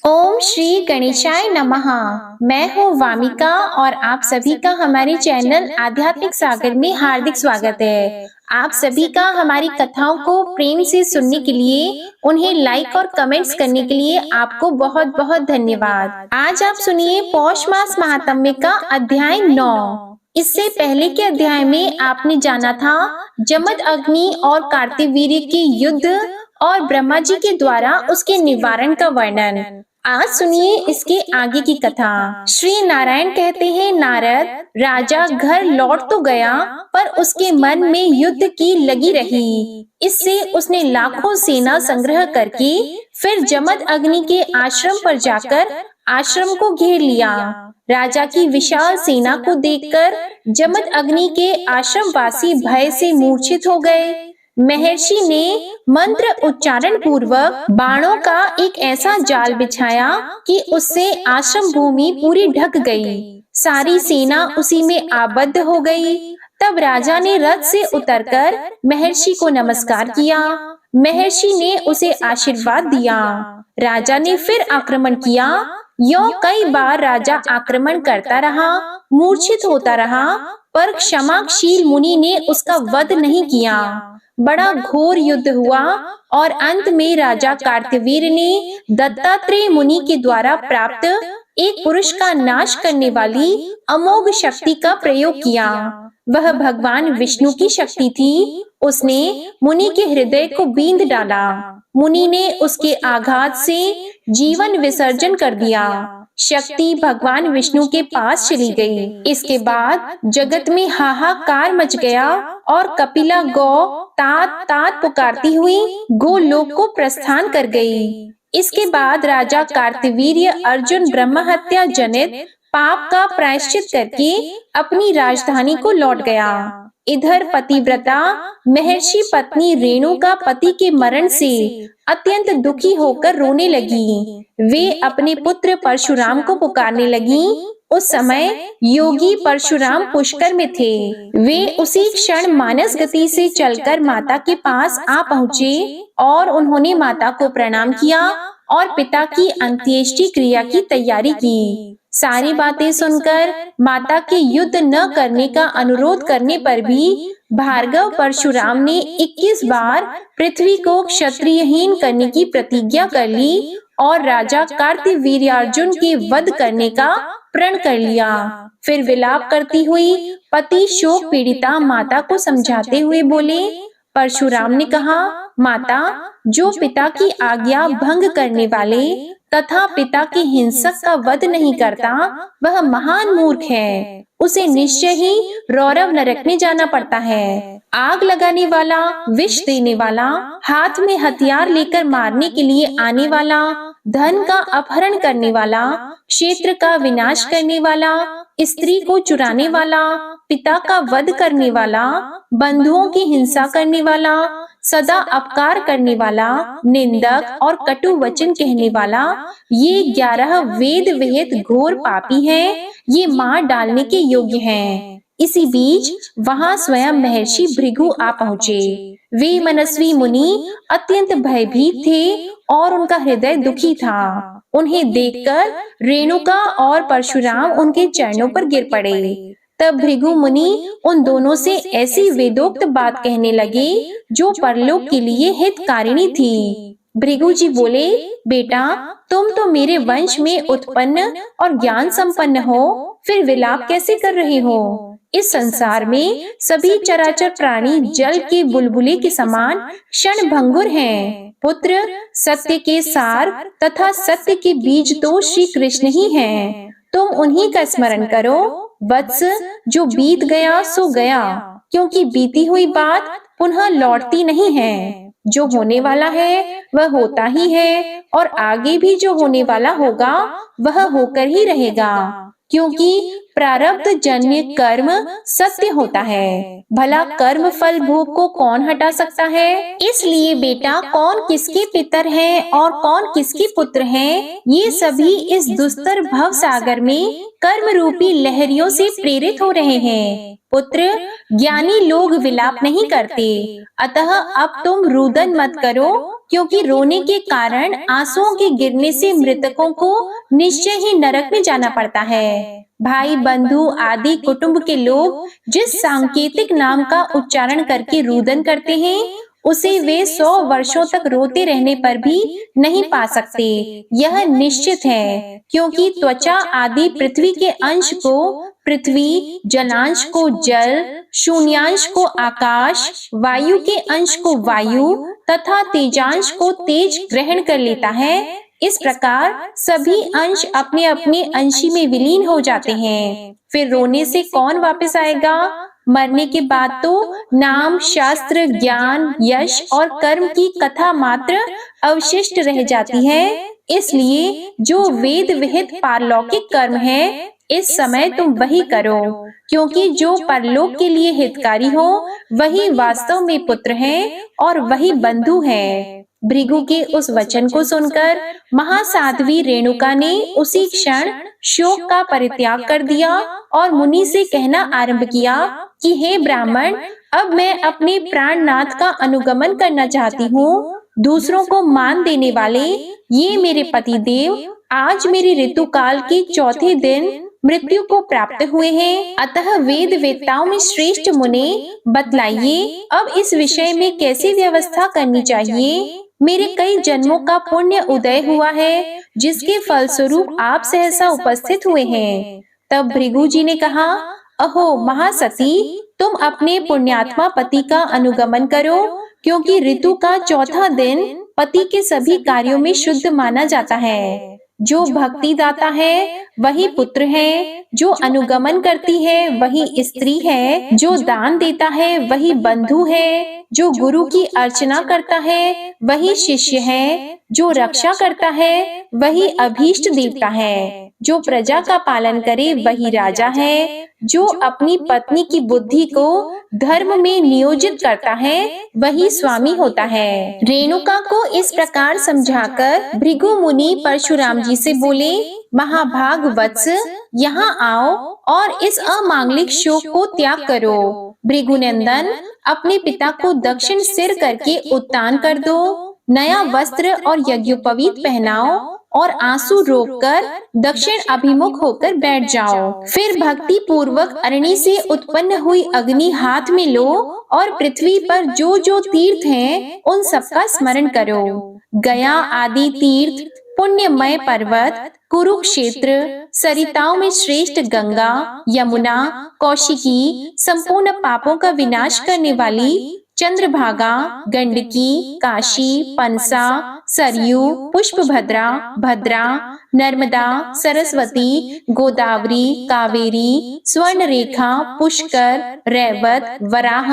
ओम श्री गणेशाय नमः। मैं हूँ वामिका और आप सभी का हमारे चैनल आध्यात्मिक सागर में हार्दिक स्वागत है। आप सभी का हमारी कथाओं को प्रेम से सुनने के लिए, उन्हें लाइक और कमेंट्स करने के लिए आपको बहुत बहुत धन्यवाद। आज आप सुनिए पौष मास महात्म्य का अध्याय 9। इससे पहले के अध्याय में आपने जाना था जमद अग्नि और कार्तिवीर्य के युद्ध और ब्रह्मा जी के द्वारा उसके निवारण का वर्णन। आज सुनिए इसके आगे की कथा। श्री नारायण कहते हैं, नारद, राजा घर लौट तो गया पर उसके मन में युद्ध की लगी रही। इससे उसने लाखों सेना संग्रह करके फिर जमद अग्नि के आश्रम पर जाकर आश्रम को घेर लिया। राजा की विशाल सेना को देखकर जमद अग्नि के आश्रम वासी भय से मूर्छित हो गए। महर्षि ने मंत्र उच्चारण पूर्वक बाणों का एक ऐसा जाल बिछाया कि उससे आश्रम भूमि पूरी ढक गई। सारी सेना उसी में आबद्ध हो गई। तब राजा ने रथ से उतरकर महर्षि को नमस्कार किया। महर्षि ने उसे आशीर्वाद दिया। राजा ने फिर आक्रमण किया। यों कई बार राजा आक्रमण करता रहा, मूर्छित होता रहा, पर क्षमाशील मुनि ने उसका वध नहीं किया। बड़ा घोर युद्ध हुआ और अंत में राजा कार्तवीर्य ने दत्तात्रेय मुनि के द्वारा प्राप्त एक पुरुष का नाश करने वाली अमोघ शक्ति का प्रयोग किया। वह भगवान विष्णु की शक्ति थी। उसने मुनि के हृदय को बींध डाला। मुनि ने उसके आघात से जीवन विसर्जन कर दिया। शक्ति भगवान विष्णु के पास चली गई। इसके बाद जगत में हाहाकार मच गया और कपिला गौ तात तात पुकारती हुई गोलोक को प्रस्थान कर गई। इसके बाद राजा कार्तवीर्य अर्जुन ब्रह्म हत्या जनित पाप का प्रायश्चित करके अपनी राजधानी को लौट गया। इधर पतिव्रता महर्षि पत्नी रेणु का पति के मरण से अत्यंत दुखी होकर रोने लगी। वे अपने पुत्र परशुराम को पुकारने लगी। उस समय योगी परशुराम पुष्कर में थे। वे उसी क्षण मानस गति से चलकर माता के पास आ पहुँचे और उन्होंने माता को प्रणाम किया और पिता की अंत्येष्टि क्रिया की तैयारी की। सारी बातें सुनकर माता के युद्ध न करने का अनुरोध करने पर भी भार्गव परशुराम ने 21 बार पृथ्वी को क्षत्रियहीन करने की प्रतिज्ञा कर ली और राजा कार्तवीर्यार्जुन के वध करने का प्रण कर लिया। फिर विलाप करती हुई पति शोक पीड़िता माता को समझाते हुए बोले। परशुराम ने कहा, माता, जो पिता की आज्ञा भंग करने वाले तथा पिता के हिंसक का वध नहीं करता, वह महान मूर्ख है। उसे निश्चय ही रौरव नरक में जाना पड़ता है। आग लगाने वाला, विष देने वाला, हाथ में हथियार लेकर मारने के लिए आने वाला, धन का अपहरण करने वाला, क्षेत्र का विनाश करने वाला, स्त्री को चुराने वाला, पिता का वध करने वाला, बंधुओं की हिंसा करने वाला, सदा अपकार करने वाला, निंदक और कटु वचन कहने वाला, ये 11 वेद विहित घोर पापी हैं। ये मार डालने के योग्य हैं। इसी बीच वहां स्वयं महर्षि भृगु आ पहुँचे। वे मनस्वी मुनि अत्यंत भयभीत थे और उनका हृदय दुखी था। उन्हें देखकर रेणुका और परशुराम उनके चरणों पर गिर पड़े। तब भृगु मुनि उन दोनों से ऐसी वेदोक्त बात कहने लगे जो परलोक के लिए हितकारिणी थी। भृगु जी बोले, बेटा, तुम तो मेरे वंश में उत्पन्न और ज्ञान संपन्न हो, फिर विलाप कैसे कर रहे हो? इस संसार में सभी चराचर प्राणी जल के बुलबुले के समान क्षण भंगुर हैं। पुत्र, सत्य के सार तथा सत्य के बीज तो श्री कृष्ण ही हैं। तुम उन्हीं का स्मरण करो। वत्स, जो बीत गया सो गया, क्योंकि बीती हुई बात पुनः लौटती नहीं है। जो होने वाला है वह होता ही है और आगे भी जो होने वाला होगा वह होकर ही रहेगा, क्योंकि प्रारब्ध जन्य कर्म सत्य होता है। भला कर्म फल भोग को कौन हटा सकता है? इसलिए बेटा, कौन किसके पितर है और कौन किसके पुत्र है, ये सभी इस दुस्तर भव सागर में कर्म रूपी लहरियों से प्रेरित हो रहे हैं। पुत्र, ज्ञानी लोग विलाप नहीं करते, अतः अब तुम रुदन मत करो, क्योंकि रोने के कारण आंसुओं के गिरने से मृतकों को निश्चय ही नरक में जाना पड़ता है। भाई बंधु आदि कुटुंब के लोग जिस सांकेतिक नाम का उच्चारण करके रुदन करते हैं, उसे वे 100 वर्षों तक रोते रहने पर भी नहीं पा सकते। यह निश्चित है, क्योंकि त्वचा आदि पृथ्वी के अंश को पृथ्वी, जलांश को जल, शून्यांश को आकाश, वायु के अंश को वायु तथा तेजांश को तेज ग्रहण कर लेता है। इस प्रकार सभी अंश अपने अपने अंशी में विलीन हो जाते हैं। फिर रोने से कौन वापस आएगा? मरने के बाद तो नाम, शास्त्र, ज्ञान, यश और कर्म की कथा मात्र अवशिष्ट रह जाती है। इसलिए जो वेद विहित पारलौकिक कर्म है, इस समय तुम वही करो, क्योंकि जो परलोक के लिए हितकारी हो वही वास्तव में पुत्र है और वही बंधु है। भृगु के उस वचन को सुनकर महासाध्वी रेणुका ने उसी क्षण शोक का परित्याग कर दिया और मुनि से कहना आरंभ किया कि हे ब्राह्मण, अब मैं अपने प्राणनाथ का अनुगमन करना चाहती हूँ। दूसरों को मान देने वाले ये मेरे पति देव आज मेरे ऋतुकाल के चौथे दिन मृत्यु को प्राप्त हुए हैं। अतः वेद वेत्ताओं में श्रेष्ठ मुने, बतलाइए अब इस विषय में कैसी व्यवस्था करनी चाहिए। मेरे कई जन्मों का पुण्य उदय हुआ है, जिसके फलस्वरूप आप सहसा उपस्थित हुए हैं। तब भृगु जी ने कहा, अहो महासती, तुम अपने पुण्यात्मा पति का अनुगमन करो, क्योंकि ऋतु का चौथा दिन पति के सभी कार्यों में शुद्ध माना जाता है। जो भक्ति दाता है वही पुत्र है, जो अनुगमन करती है वही स्त्री है, जो दान देता है वही बंधु है, जो गुरु की अर्चना करता है वही शिष्य है, जो रक्षा करता है वही अभीष्ट देवता है, जो प्रजा का पालन करे वही राजा है, जो अपनी पत्नी की बुद्धि को धर्म में नियोजित करता है वही स्वामी होता है। रेणुका को इस प्रकार समझाकर भृगु मुनि परशुराम जी से बोले, महाभाग वत्स, यहाँ आओ और इस अमांगलिक शोक को त्याग करो। भृगुनंदन, अपने पिता को दक्षिण सिर करके उत्तान कर दो, नया वस्त्र और यज्ञोपवीत पहनाओ और आंसू रोककर दक्षिण अभिमुख होकर बैठ जाओ। फिर भक्ति पूर्वक अग्नि से उत्पन्न हुई अग्नि हाथ में लो और पृथ्वी पर जो जो तीर्थ हैं, उन सबका स्मरण करो। गया आदि तीर्थ, पुण्यमय पर्वत, कुरुक्षेत्र, सरिताओं में श्रेष्ठ गंगा, यमुना, कौशिकी, संपूर्ण पापों का विनाश करने वाली चंद्रभागा, गंडकी, काशी, पंसा, सरयू, पुष्पभद्रा, भद्रा, नर्मदा, सरस्वती, गोदावरी, कावेरी, स्वर्णरेखा, पुष्कर, रैवत, वराह,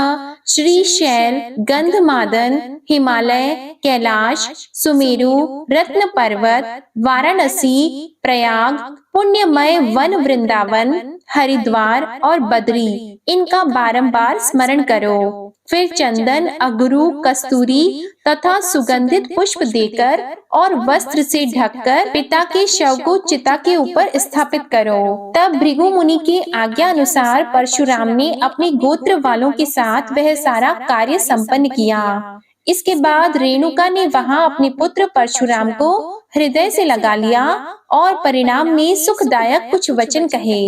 श्रीशैल, गंधमादन, हिमालय, कैलाश, सुमेरु, रत्न पर्वत, वाराणसी, प्रयाग, पुण्यमय वन वृंदावन, हरिद्वार और बद्री, इनका बारंबार स्मरण करो। फिर चंदन, अगरू, कस्तूरी तथा सुगंधित पुष्प देकर और वस्त्र से ढककर पिता के शव को चिता के ऊपर स्थापित करो। तब भृगु मुनि के आज्ञा अनुसार परशुराम ने अपने गोत्र वालों के साथ वह सारा कार्य संपन्न किया। इसके बाद रेणुका ने वहां अपने पुत्र परशुराम को हृदय से लगा लिया और परिणाम में सुखदायक कुछ वचन कहे।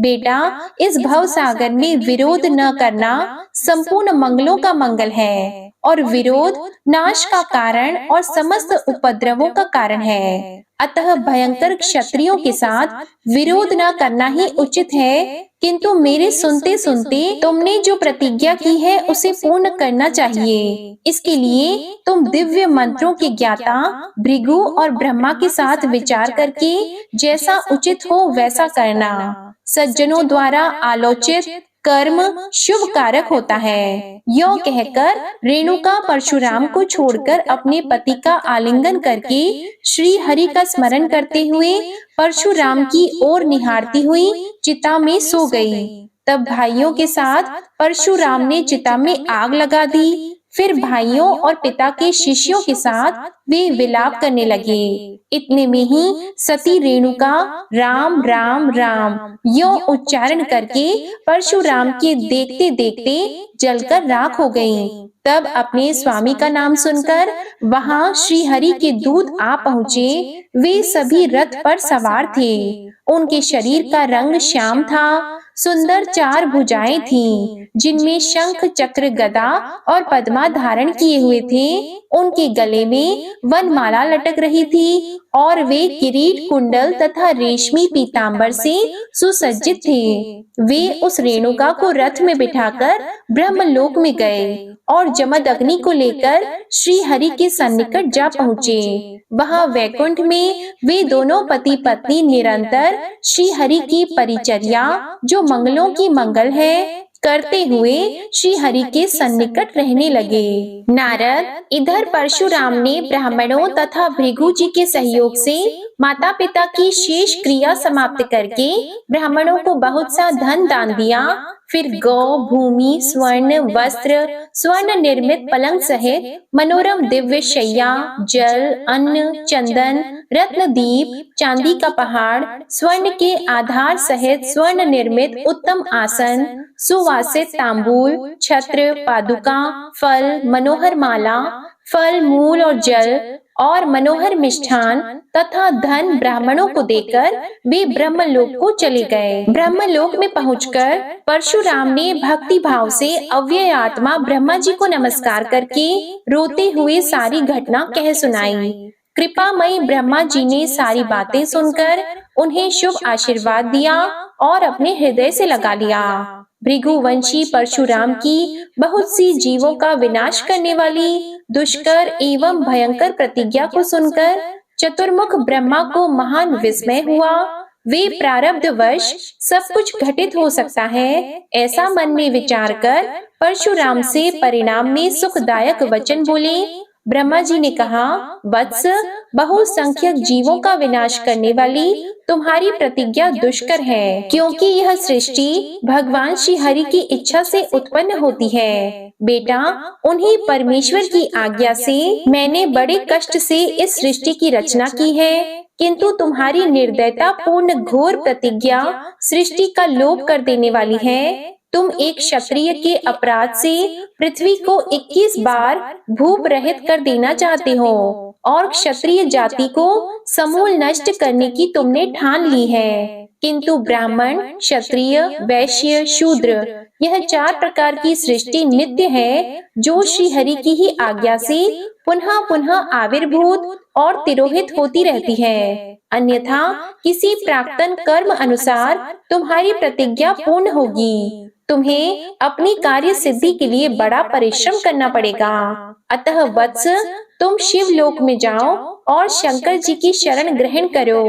बेटा, इस भव सागर में विरोध न करना संपूर्ण मंगलों का मंगल है, और विरोध नाश का कारण और समस्त उपद्रवों का कारण है। अतः भयंकर क्षत्रियों के साथ विरोध न करना ही उचित है, किंतु मेरे सुनते सुनते तुमने जो प्रतिज्ञा की है उसे पूर्ण करना चाहिए। इसके लिए तुम दिव्य मंत्रों के ज्ञाता भृगु और ब्रह्मा के साथ विचार करके जैसा उचित हो वैसा करना। सज्जनों द्वारा आलोचित कर्म शुभ कारक होता है। यों कहकर रेणुका परशुराम को छोड़कर अपने पति का आलिंगन करके श्री हरि का स्मरण करते हुए परशुराम की ओर निहारती हुई चिता में सो गई। तब भाइयों के साथ परशुराम ने चिता में आग लगा दी। फिर भाइयों और पिता के शिष्यों के साथ वे विलाप करने लगे। इतने में ही सती रेणुका राम राम राम यों उच्चारण करके परशुराम के देखते देखते जलकर राख हो गईं। तब अपने स्वामी का नाम सुनकर वहां श्री हरि के दूत आ पहुँचे। वे सभी रथ पर सवार थे। उनके शरीर का रंग श्याम था। सुंदर 4 भुजाएं थीं, जिनमें शंख, चक्र, गदा और पद्मा धारण किए हुए थे। उनके गले में वनमाला लटक रही थी और वे किरीट, कुंडल तथा रेशमी पीतांबर से सुसज्जित थे। वे उस रेणुका को रथ में बिठाकर ब्रह्मलोक में गए और जमदग्नि को लेकर श्री हरि के सन्निकट जा पहुँचे। वहाँ वैकुंठ में वे दोनों पति पत्नी निरंतर श्री हरि की परिचर्या, जो मंगलों की मंगल है, करते हुए श्री हरि के सन्निकट रहने लगे। नारद इधर परशुराम ने ब्राह्मणों तथा भृगु जी के सहयोग से माता पिता की शेष क्रिया समाप्त करके ब्राह्मणों को बहुत सा धन दान दिया। फिर गौ, भूमि, स्वर्ण वस्त्र, स्वर्ण निर्मित पलंग सहित मनोरम दिव्य शैया, जल, अन्न, चंदन, रत्न दीप, चांदी का पहाड़, स्वर्ण के आधार सहित स्वर्ण निर्मित उत्तम आसन, सुवासित तांबूल, छत्र, पादुका, फल, मनोहर माला, फल, मूल और जल और मनोहर मिष्ठान तथा धन ब्राह्मणों को देकर वे ब्रह्मलोक को चले गए। ब्रह्मलोक में पहुंचकर परशुराम ने भक्ति भाव से अव्यय आत्मा ब्रह्मा जी को नमस्कार करके रोते हुए सारी घटना कह सुनाई। कृपामयी ब्रह्मा जी ने सारी बातें सुनकर उन्हें शुभ आशीर्वाद दिया और अपने हृदय से लगा लिया। भृगुवंशी परशुराम की बहुत सी जीवों का विनाश करने वाली दुष्कर एवं भयंकर प्रतिज्ञा को सुनकर चतुर्मुख ब्रह्मा को महान विस्मय हुआ। वे प्रारब्धवश सब कुछ घटित हो सकता है, ऐसा मन में विचार कर परशुराम से परिणाम में सुखदायक वचन बोले। ब्रह्मा जी ने कहा, वत्स, बहुसंख्यक जीवों का विनाश करने वाली तुम्हारी प्रतिज्ञा दुष्कर है, क्योंकि यह सृष्टि भगवान श्री हरि की इच्छा से उत्पन्न होती है। बेटा, उन्हीं परमेश्वर की आज्ञा से मैंने बड़े कष्ट से इस सृष्टि की रचना की है, किंतु तुम्हारी निर्दयता पूर्ण घोर प्रतिज्ञा सृष्टि का लोप कर देने वाली है। तुम एक क्षत्रिय के अपराध से पृथ्वी को 21 बार भूप रहित कर देना चाहते हो और क्षत्रिय जाति को समूल नष्ट करने की तुमने ठान ली है। किंतु ब्राह्मण, क्षत्रिय, वैश्य, शूद्र, यह 4 प्रकार की सृष्टि नित्य है, जो श्री हरि की ही आज्ञा से पुनः पुनः आविर्भूत और तिरोहित होती रहती है। अन्यथा किसी प्राक्तन कर्म अनुसार तुम्हारी प्रतिज्ञा पूर्ण होगी। तुम्हें अपनी कार्य सिद्धि के लिए बड़ा परिश्रम करना पड़ेगा। अतः वत्स, तुम शिवलोक में जाओ और शंकर जी की शरण ग्रहण करो,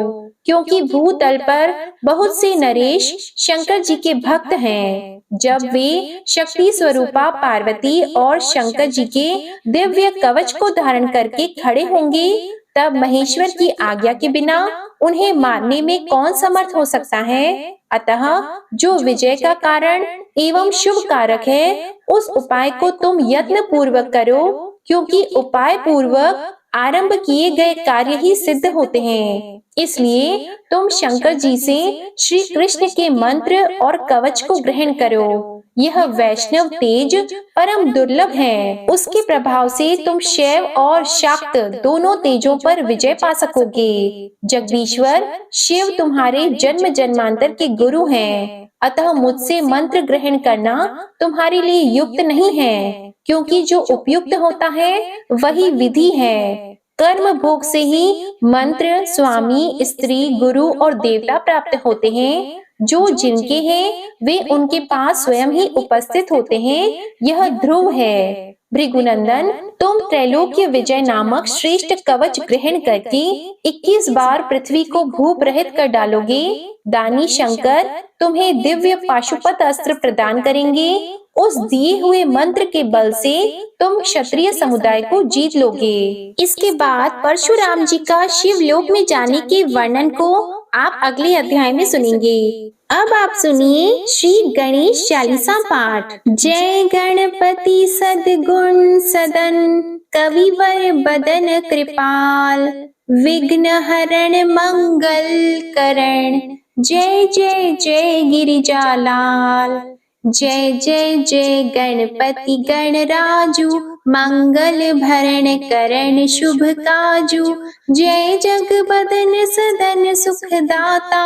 क्योंकि भूतल पर बहुत से नरेश शंकर जी के भक्त हैं। जब वे शक्ति स्वरूपा पार्वती और शंकर जी के दिव्य कवच को धारण करके खड़े होंगे, तब महेश्वर की आज्ञा के बिना उन्हें मारने में कौन समर्थ हो सकता है। अतः जो विजय का कारण एवं शुभ कारक है, उस उपाय को तुम यत्न पूर्वक करो, क्योंकि उपाय पूर्वक आरंभ किए गए कार्य ही सिद्ध होते हैं। इसलिए तुम शंकर जी से श्री कृष्ण के मंत्र और कवच को ग्रहण करो। यह वैष्णव तेज परम दुर्लभ है। उसके प्रभाव से तुम शैव और शाक्त दोनों तेजों पर विजय पा सकोगे। जगदीश्वर शिव तुम्हारे जन्म जन्मांतर के गुरु हैं। अतः मुझसे मंत्र ग्रहण करना तुम्हारे लिए युक्त नहीं है, क्योंकि जो उपयुक्त होता है वही विधि है। कर्म भोग से ही मंत्र, स्वामी, स्त्री, गुरु और देवता प्राप्त होते हैं। जो जिनके हैं वे उनके पास स्वयं ही उपस्थित होते हैं। यह ध्रुव है। भृगुनंदन, तुम त्रैलोक्य विजय नामक श्रेष्ठ कवच ग्रहण करके 21 बार पृथ्वी को भूप रहित कर डालोगे। दानी शंकर तुम्हें दिव्य पाशुपत अस्त्र प्रदान करेंगे। उस दिए हुए मंत्र के बल से तुम क्षत्रिय समुदाय को जीत लोगे। इसके बाद परशुराम जी का शिवलोक में जाने के वर्णन को आप अगले अध्याय में सुनेंगे। अब आप सुनिए श्री गणेश चालीसा पाठ। जय गणपति सद्गुण सदन, कविवर बदन कृपाल, विघ्न हरण मंगल करण, जय जय जय गिरिजालाल। जय जय जय गणपति गणराजू, मंगल भरण करण शुभ काजू। जय जगबदन सदन सुखदाता,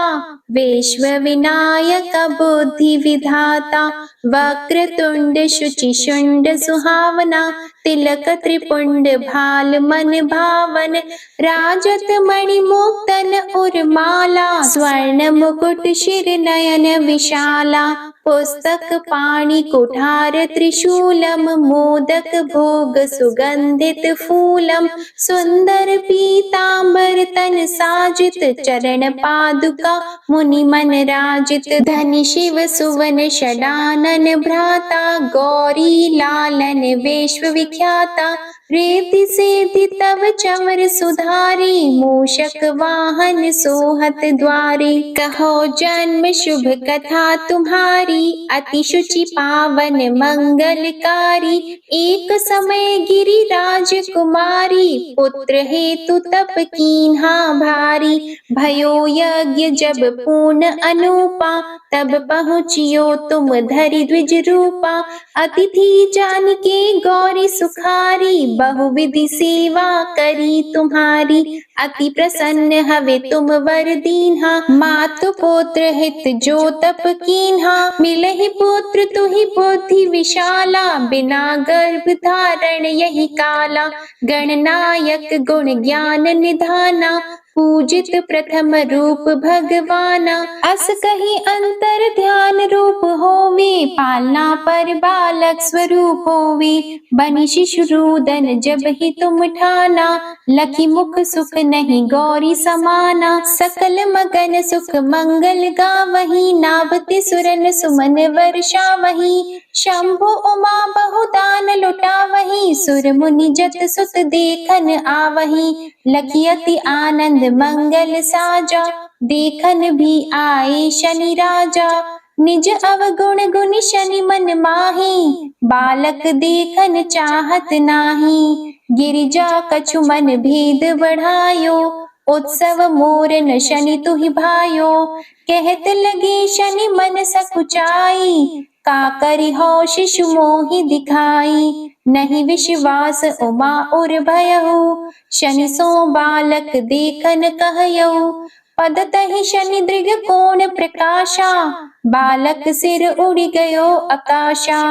विश्व विनायक बुद्धि विधाता। वक्रतुंड शुचि शुंड सुहावना, तिलक त्रिपुंड भाल मन भावन। राजत मणि मुक्तन उर्माला, स्वर्ण मुकुट शिर नयन विशाला। पुस्तक पाणि कुठार त्रिशूलम, मोदक भोग सुगंधित फूलम। सुंदर पीतांबर तन साजित, चरण पादुका मुनि मन राजित। धनि शिव सुवन षडानन भ्राता, गौरी लालन विश्व विख्याता। रीति सेति तव चंवर सुधारी, मूषक वाहन सोहत द्वारी। कहो जन्म शुभ कथा तुम्हारी, अति शुचि पावन मंगलकारी। एक समय गिरिराज कुमारी, पुत्र हेतु तप कीन्हा भारी। भयो यज्ञ जब पूर्ण अनूपा, तब पहुँचियो तुम धरि द्विज रूपा। अतिथि जान के गौरी सुखारी, बहुविधि सेवा करी तुम्हारी। अति प्रसन्न हवे तुम वर दीन्हा, मातु पुत्र हित जो तप कीन्हा। मिलहि पुत्र तुहि बुद्धि विशाला, बिना गर्भ धारण यही काला। गणनायक गुण ज्ञान निधाना, पूजित प्रथम रूप भगवाना। अस कही अंतर ध्यान रूप होवे, पालना पर बालक स्वरूप होवे। बनि शिशु रूदन जब ही तुम ठाना, लखी मुख सुख नहीं गौरी समाना। सकल मगन सुख मंगल गावही, नाभते सुरन सुमन वर्षावही। शंभु उमा बहुदान लुटावही, सुर मुनि जत सुत देखन आवही। लखी अति आनंद मंगल साजा, देखन भी आए शनि राजा। निज अवगुण गुण शनि मन माही, बालक देखन चाहत नाही। गिरिजा कछु मन भेद बढ़ायो, उत्सव मोर न शनि तुहि भायो। कहत लगे शनि मन सकुचाई, का करि हो शिशु मोहि दिखाई। नहीं विश्वास उमा उर भयहु, शनि सो बालक देखन कहयहु। पद तहि शनि दृग कोण प्रकाशा, बालक सिर उड़ गयो आकाशा।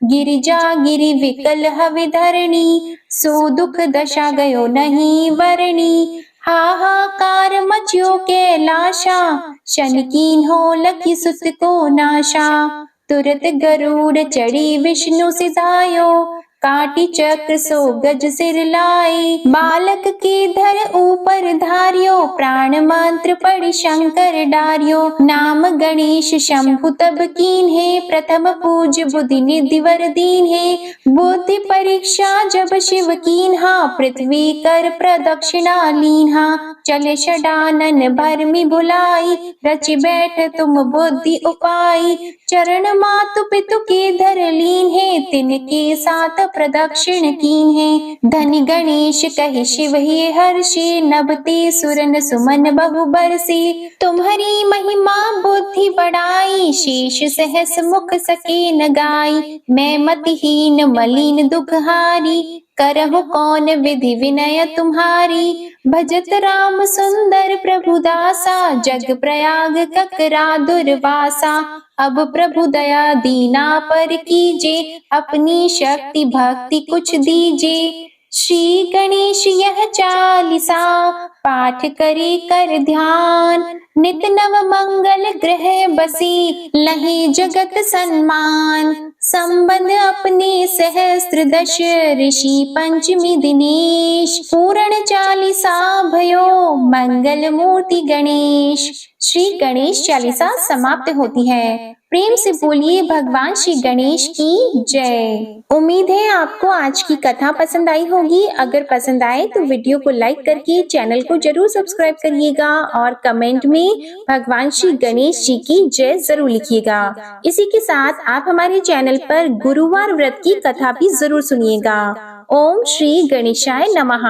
गिरिजा गिरि विकल हवि धरणी, सो दुख दशा गयो नहीं वरणी। हाहाकार मच्यो कैलाशा, शनि कीन्हो लखी सुत को नाशा। तुरत गरुड़ चढ़ी विष्णु सिधायो, काटी चक्र सो गज सिर लाए। बालक के धर ऊपर धारियो, प्राण मंत्र पढ़ि शंकर डारियो। नाम गणेश शंभु तब कीन्हे, प्रथम पूज बुद्धि निधि वर दीन्हे। बुद्धि परीक्षा जब शिव कीन्हा, पृथ्वी कर प्रदक्षिणा लीन्हा। चले षडानन भरमि भुलाई, रचि बैठ तुम बुद्धि उपाई। चरण मातु पितु के धर लीन्हे, तिनके साथ प्रदक्षिण कीन्हे। धनि गणेश कहि शिव हे हर्षे, नभते सुरन सुमन बहु बरसे। तुम्हारी महिमा बुद्धि बढ़ाई, शेष सहस मुख सके न गाई। मैं मतिहीन मलिन दुखहारी, करहु कौन विधि विनय तुम्हारी। भजत राम सुंदर प्रभु दासा, जग प्रयाग ककरा दुर्वासा। अब प्रभु दया दीना पर कीजे, अपनी शक्ति भक्ति कुछ दीजे। श्री गणेश यह चालीसा, पाठ करे कर ध्यान। नित नव मंगल ग्रह बसी, लहे जगत सम्मान। संबंध अपने सहस्त्र दश, ऋषि पंचमी दिनेश। पूर्ण चालीसा भयो, मंगल मूर्ति गणेश। श्री गणेश चालीसा समाप्त होती है। प्रेम से बोलिए भगवान श्री गणेश की जय। उम्मीद है आपको आज की कथा पसंद आई होगी। अगर पसंद आए तो वीडियो को लाइक करके चैनल को जरूर सब्सक्राइब करिएगा और कमेंट में भगवान श्री गणेश जी की जय जरूर लिखिएगा। इसी के साथ आप हमारे चैनल पर गुरुवार व्रत की कथा भी जरूर सुनिएगा। ओम श्री गणेशाय नमः।